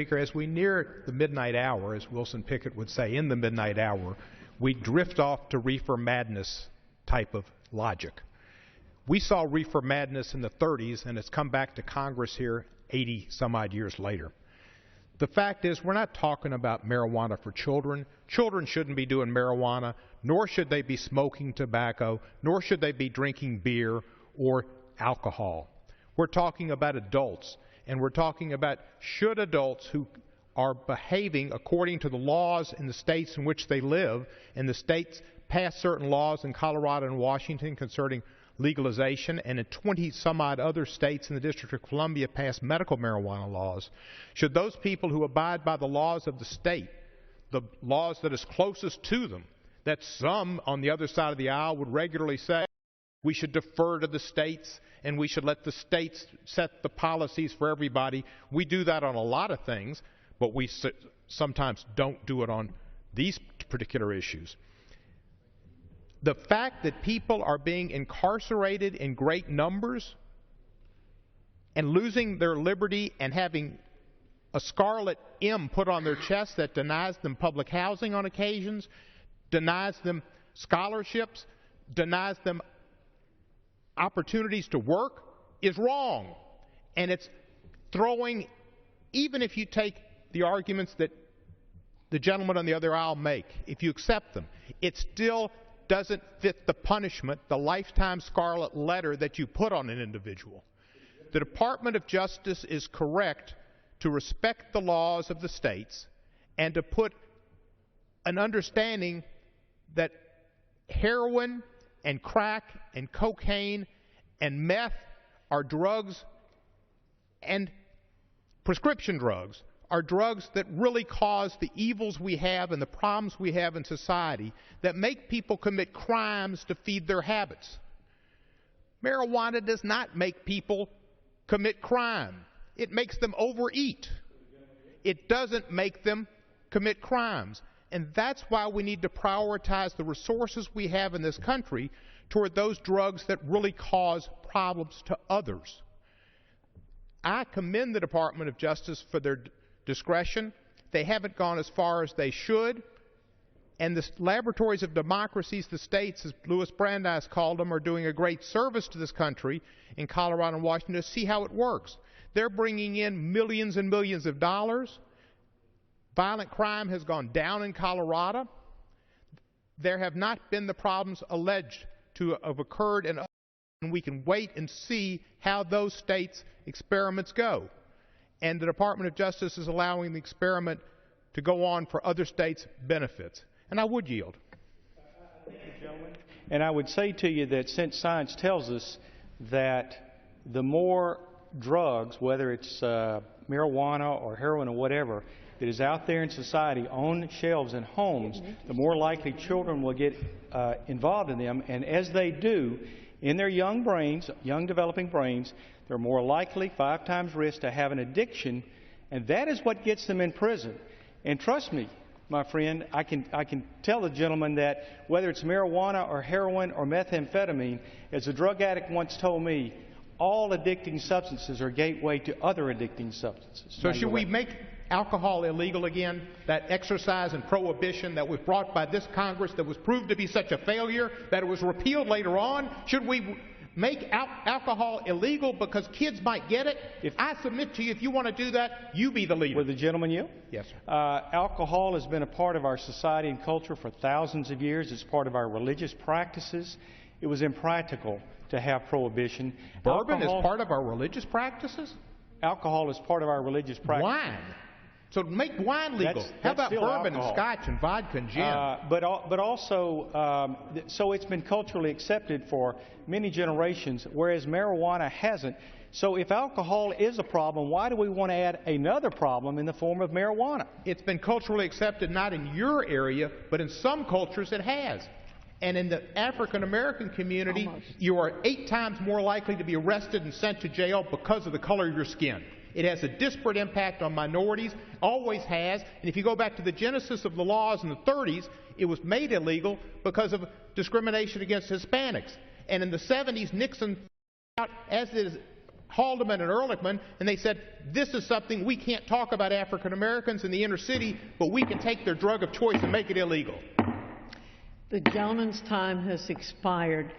Speaker, as we near the midnight hour, as Wilson Pickett would say, in the midnight hour, we drift off to reefer madness type of logic. We saw reefer madness in the 30s, and it's come back to Congress here 80 some odd years later. The fact is, we're not talking about marijuana for children. Children shouldn't be doing marijuana, nor should they be smoking tobacco, nor should they be drinking beer or alcohol. We're talking about adults, and we're talking about should adults who are behaving according to the laws in the states in which they live, and the states pass certain laws in Colorado and Washington concerning legalization, and in 20 some odd other states in the District of Columbia pass medical marijuana laws. Should those people who abide by the laws of the state, the laws that is closest to them, that some on the other side of the aisle would regularly say we should defer to the states and we should let the states set the policies for everybody. We do that on a lot of things, but we sometimes don't do it on these particular issues. The fact that people are being incarcerated in great numbers and losing their liberty and having a scarlet M put on their chest that denies them public housing on occasions, denies them scholarships, denies them opportunities to work is wrong. And it's throwing, even if you take the arguments that the gentleman on the other aisle make, if you accept them, it still doesn't fit the punishment, the lifetime scarlet letter that you put on an individual. The Department of Justice is correct to respect the laws of the states and to put an understanding that heroin and crack and cocaine and meth are drugs, and prescription drugs are drugs that really cause the evils we have and the problems we have in society that make people commit crimes to feed their habits. Marijuana does not make people commit crime. It makes them overeat. It doesn't make them commit crimes. And that's why we need to prioritize the resources we have in this country toward those drugs that really cause problems to others. I commend the Department of Justice for their discretion. They haven't gone as far as they should. And the laboratories of democracies, the states, as Louis Brandeis called them, are doing a great service to this country in Colorado and Washington to see how it works. They're bringing in millions and millions of dollars. Violent crime has gone down in Colorado. There have not been the problems alleged to have occurred in others, and we can wait and see how those states' experiments go. And the Department of Justice is allowing the experiment to go on for other states' benefits. And I would yield. Thank you, gentlemen. And I would say to you that since science tells us that the more drugs, whether it's marijuana or heroin or whatever, that is out there in society on shelves in homes, the more likely children will get involved in them. And as they do, in their young brains, young developing brains, they're more likely, 5 times risk, to have an addiction, and that is what gets them in prison. And trust me, my friend, I can tell the gentleman that whether it's marijuana or heroin or methamphetamine, as a drug addict once told me, all addicting substances are gateway to other addicting substances. So should we make alcohol illegal again? That exercise and prohibition that was brought by this Congress that was proved to be such a failure that it was repealed later on? Should we make alcohol illegal because kids might get it? If I submit to you, if you want to do that, you be the leader. Would the gentleman yield? Yes, sir. Alcohol has been a part of our society and culture for thousands of years. It's part of our religious practices. It was impractical to have prohibition. Bourbon is part of our religious practices? Alcohol is part of our religious practice. Wine. So make wine legal. How about bourbon and scotch and vodka and gin? But also, so it's been culturally accepted for many generations, whereas marijuana hasn't. So if alcohol is a problem, why do we want to add another problem in the form of marijuana? It's been culturally accepted not in your area, but in some cultures it has. And in the African American community, you are 8 times more likely to be arrested and sent to jail because of the color of your skin. It has a disparate impact on minorities, always has. And if you go back to the genesis of the laws in the 30s, it was made illegal because of discrimination against Hispanics. And in the 70s, Nixon, as is Haldeman and Ehrlichman, and they said, this is something we can't talk about African Americans in the inner city, but we can take their drug of choice and make it illegal. The gentleman's time has expired.